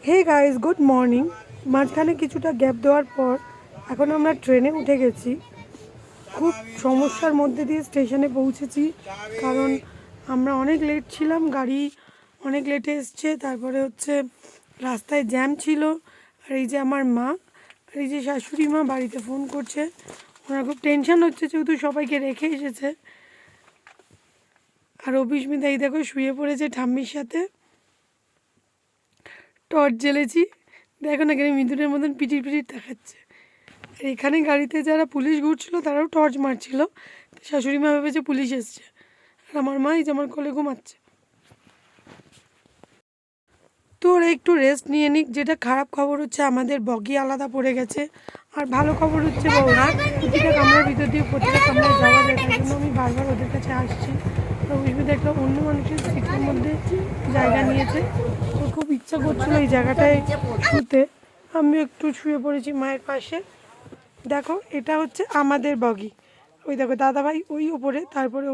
Hey guys, good morning. মাঝখানে কিছুটা gap দেওয়ার পর এখন আমরা ট্রেনে উঠে গেছি। খুব সমস্যার মধ্যে দিয়ে স্টেশনে পৌঁছেছি, কারণ আমরা অনেক লেট ছিলাম, গাড়ি অনেক লেটে এসছে। তারপরে হচ্ছে রাস্তায় জ্যাম ছিল। আর এই যে আমার মা আর এই যে শাশুড়ি মা বাড়িতে ফোন করছে, ওনার খুব টেনশন হচ্ছে যেহেতু সবাইকে রেখে এসেছে। আর অভিস্মিতা এই দেখো শুয়ে পড়েছে ঠাম্মির সাথে। টর্চ জ্বেলেছি, দেখো না কেন মিথুনের মতন পিটির পিটির দেখাচ্ছে। আর এখানে গাড়িতে যারা পুলিশ ঘুরছিল তারাও টর্চ মারছিল। শাশুড়ি মা ভেবেছে পুলিশ এসছে, আর আমার মা এই যে আমার কোলে ঘুমাচ্ছে। তো ওরা একটু রেস্ট নিয়ে নিক। যেটা খারাপ খবর হচ্ছে আমাদের বগি আলাদা পড়ে গেছে, আর ভালো খবর হচ্ছে ওরা প্রতিটা কামরার ভিতর দিয়ে প্রতিটা কামরায় যাওয়া যায়। তাই জন্য আমি বারবার ওদের কাছে আসছি। তো অভিস্মিতা একটা অন্য মানুষের সিটের মধ্যে জায়গা নিয়েছে, তো খুব ইচ্ছা করছিলো এই জায়গাটায় শুতে। আমিও একটু শুয়ে পড়েছি মায়ের পাশে। দেখো এটা হচ্ছে আমাদের বগি। ওই দেখো দাদাভাই ওই ওপরে, তারপরে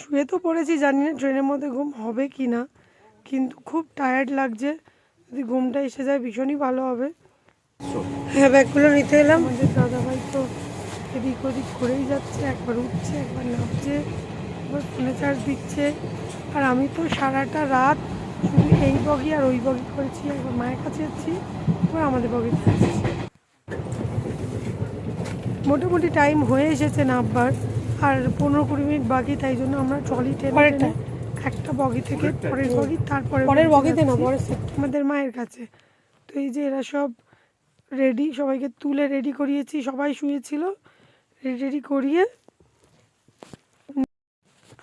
শুয়ে তো পড়েছি। জানি না ট্রেনের মধ্যে ঘুম হবে কি না, কিন্তু খুব টায়ার্ড লাগছে। যদি ঘুমটা এসে যায় ভীষণই ভালো হবে। হ্যাঁ, ব্যাগগুলো নিতে এলাম। আমাদের দাদাভাই তো এদিক ওদিক করেই যাচ্ছে, একবার উঠছে একবার নামছে, একবার ফোনে চার্জ দিচ্ছে। আর আমি তো সারাটা রাত শুধু এই বগি আর ওই বগি করেছি। একবার মায়ের কাছে যাচ্ছি, একবার আমাদের বগিতে যাচ্ছি। মোটামুটি টাইম হয়ে এসেছে নামবার, আর 15-20 মিনিট বাকি। তাই জন্য আমরা ট্রলি টেনে একটা বগি থেকে পরের বগি, তারপরে পরের বগিতে না পরের আমাদের মায়ের কাছে। তো এই যে এরা সব রেডি, সবাইকে তুলে রেডি করিয়েছি। সবাই শুয়েছিল, রেডি করিয়ে।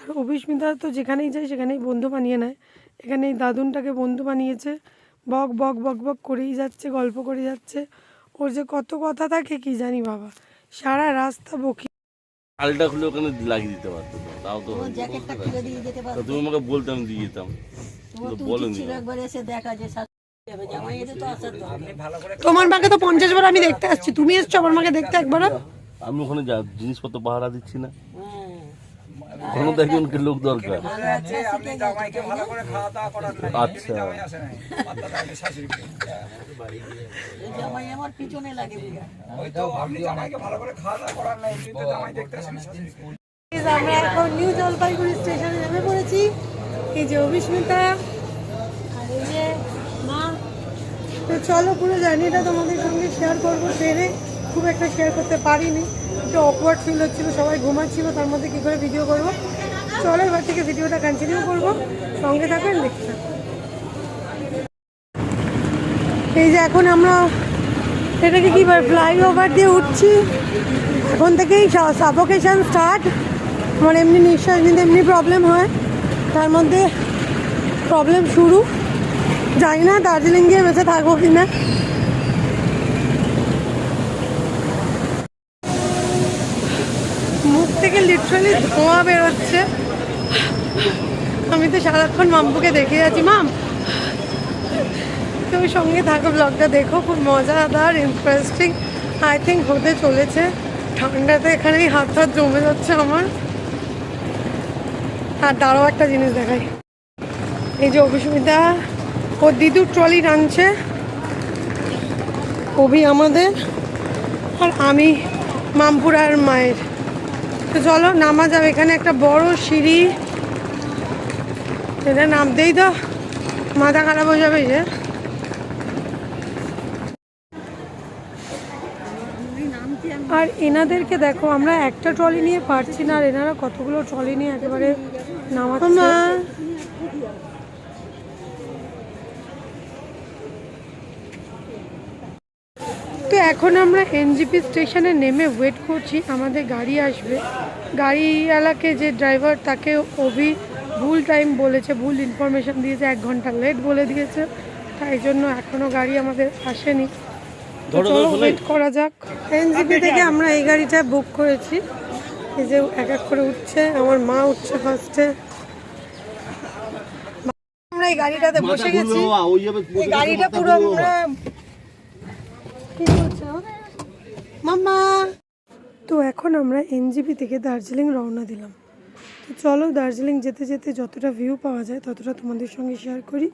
আর অভিস্মিতা তো যেখানেই যায় সেখানেই বন্ধু বানিয়ে নেয়। এখানে এই দাদুনটাকে বন্ধু বানিয়েছে, বক বক বক বক করেই যাচ্ছে, গল্প করে যাচ্ছে। ওর যে কত কথা থাকে কি জানি বাবা, সারা রাস্তা বকি। আলটা খুলে ওখানে লাগিয়ে দিতে পারতো, তাও তো জ্যাকেটটা খুলে দিয়ে যেতে পারতো। তুমি আমাকে বলতে আমি দিয়ে যেতাম, বলেনি। একবার এসে দেখা যে তোমার মাকে তো 50 বার আমি দেখতে আসছি, তুমি এসছো আমার মাকে দেখতে একবারও? আমি ওখানে জিনিসপত্র পাহারা দিচ্ছি না, কোনো দেখি উনকে লোক দরকার। আচ্ছা, আমরা এখন নিউ জলপাইগুড়ি স্টেশনে নেমে পড়েছি। এই যে অভিস্মিতা আর এই যে মা। তো চলো পুরো জার্নিটা তোমাদের সঙ্গে শেয়ার করবো। ট্রেনে খুব একটা শেয়ার করতে পারিনি, একটু অকওয়ার্ড ফিল হচ্ছিলো, সবাই ঘুমাচ্ছিল, তার মধ্যে কী করে ভিডিও করবো। চলো এবার থেকে ভিডিওটা কন্টিনিউ করবো, সঙ্গে থাকবেন, দেখতে থাকবেন। এই যে এখন আমরা এটাকে কি ফ্লাইওভার দিয়ে উঠছি। এখন থেকেই সাফোকেশন স্টার্ট। আমার এমনি নিঃশ্বাস নিতে এমনি প্রবলেম হয়, তার মধ্যে প্রবলেম শুরু। জানি না দার্জিলিং গিয়ে বেঁচে থাকবো কিনা। মুখ থেকে লিটারালি ধোঁয়া বেরোচ্ছে। আমি তো সারাক্ষণ মাম্পুকে দেখে যাচ্ছি। মাম, তুমি সঙ্গে থাকো, ব্লগটা দেখো, খুব মজাদার, ইন্টারেস্টিং আই থিঙ্ক হতে চলেছে। ঠান্ডাতে এখানেই হাত হাত জমে যাচ্ছে আমার। আর দাঁড়াও একটা জিনিস দেখাই। এই যে অভিস্মিতা ও দিদুর ট্রলি টানছে, অভি আমাদের, আর আমি মামপুরার মায়ের। তো চলো নামা যাবে। এখানে একটা বড় সিঁড়ি, এটা নামতেই তো মাথা খারাপ হয়ে যাবে। যে আর এনাদেরকে দেখো, আমরা একটা ট্রলি নিয়ে পারছি না, আর এনারা কতগুলো ট্রলি নিয়ে একেবারে নামাচ্ছে। তো এখন আমরা এনজিপি স্টেশনে নেমে ওয়েট করছি, আমাদের গাড়ি আসবে। গাড়িওয়ালাকে যে ড্রাইভার, তাকে অভি ভুল টাইম বলেছে, ভুল ইনফরমেশন দিয়েছে, 1 ঘন্টা লেট বলে দিয়েছে। তাই জন্য এখনও গাড়ি আমাদের আসেনি। চলো ওয়েট করা যাক। এনজিপি থেকে আমরা এই গাড়িটা বুক করেছি। এই যে এক এক করে উঠছে, আমার মা উঠছে ফার্স্টে। আমরা এই গাড়িটাতে বসে গেছি। এই গাড়িটা পুরো আমরা কি করছে মাম্মা। তো এখন আমরা এনজিপি থেকে দার্জিলিং রওনা দিলাম। তো চলো দার্জিলিং যেতে যেতে যতটা ভিউ পাওয়া যায় ততটা তোমাদের সঙ্গে শেয়ার করি।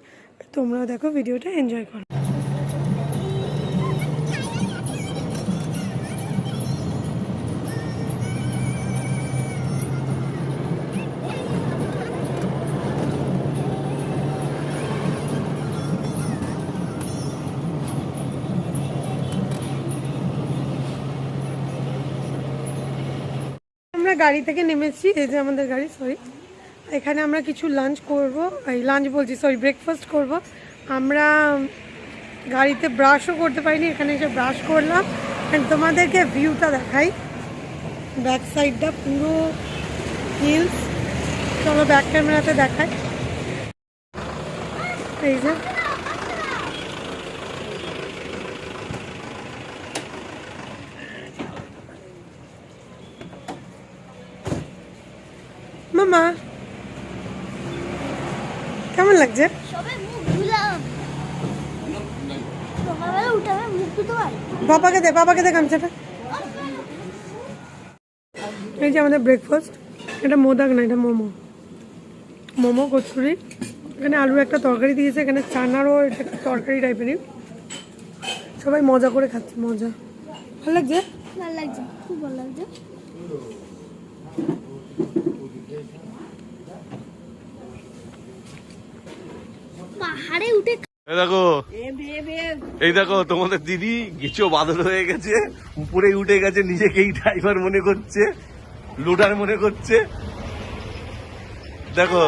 তোমরাও দেখো, ভিডিওটা এনজয় করো। গাড়ি থেকে নেমেছি, এই যে আমাদের গাড়ি, সরি। এখানে আমরা কিছু লাঞ্চ করব, এই লাঞ্চ বলছি সরি ব্রেকফাস্ট করব। আমরা গাড়িতে ব্রাশও করতে পারিনি, এখানে এসে ব্রাশ করলাম। অ্যান্ড তোমাদেরকে ভিউটা দেখাই, ব্যাক সাইডটা পুরো হিলস। চলো ব্যাক ক্যামেরাতে দেখাই, এই যে মামা কেমন লাগছে? বাবাকে দে গামছাটা। এই যে আমাদের ব্রেকফাস্ট, এটা মোদক না, এটা মোমো কচুরি। এখানে আলুর একটা তরকারি দিয়েছে, এখানে চানারও এটা তরকারি টাইপেরই। সবাই মজা করে খাচ্ছে, মজা। ভালো লাগছে, খুব ভালো লাগছে। পাহাড়ে উঠে এই দেখো তোমাদের দিদি গেছো বাদল হয়ে গেছে, উপরে উঠে গেছে, নিজেকেই ড্রাইভার মনে করছে, লোডার মনে করছে। দেখো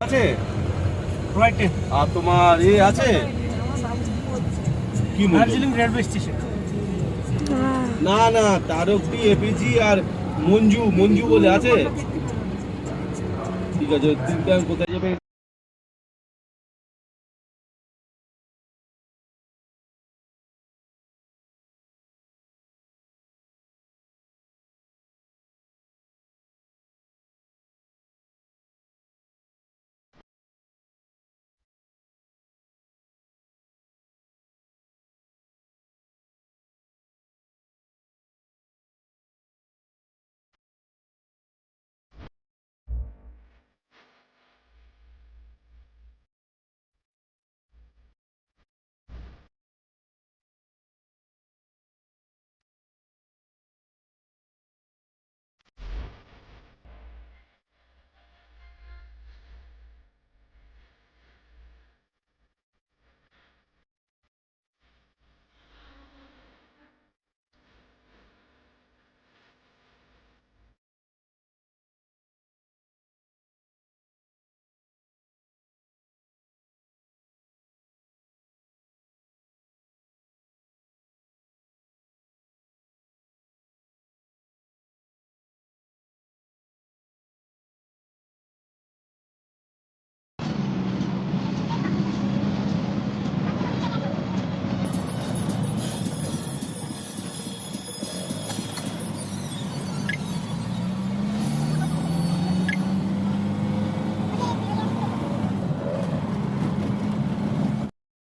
আছে আর তোমার আছে কি রেলওয়ে স্টেশন। না না, তারকটি এপিজি আর মঞ্জু বলে আছে। ঠিক আছে, তিনটা কোথায় যাবে?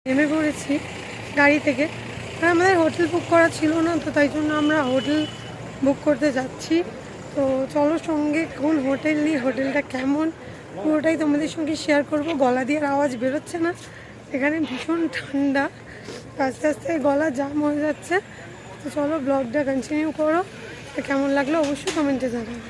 নেমে পড়েছি গাড়ি থেকে। আর আমাদের হোটেল বুক করা ছিল না, তো তাই জন্য আমরা হোটেল বুক করতে যাচ্ছি। তো চলো সঙ্গে কোন হোটেল নিই, হোটেলটা কেমন, পুরোটাই তোমাদের সঙ্গে শেয়ার করব। গলা দিয়ে আওয়াজ বেরোচ্ছে না, এখানে ভীষণ ঠান্ডা, আস্তে আস্তে গলা জাম হয়ে যাচ্ছে। তো চলো ব্লগটা কন্টিনিউ করো, কেমন লাগলো অবশ্যই কমেন্টে জানাবে।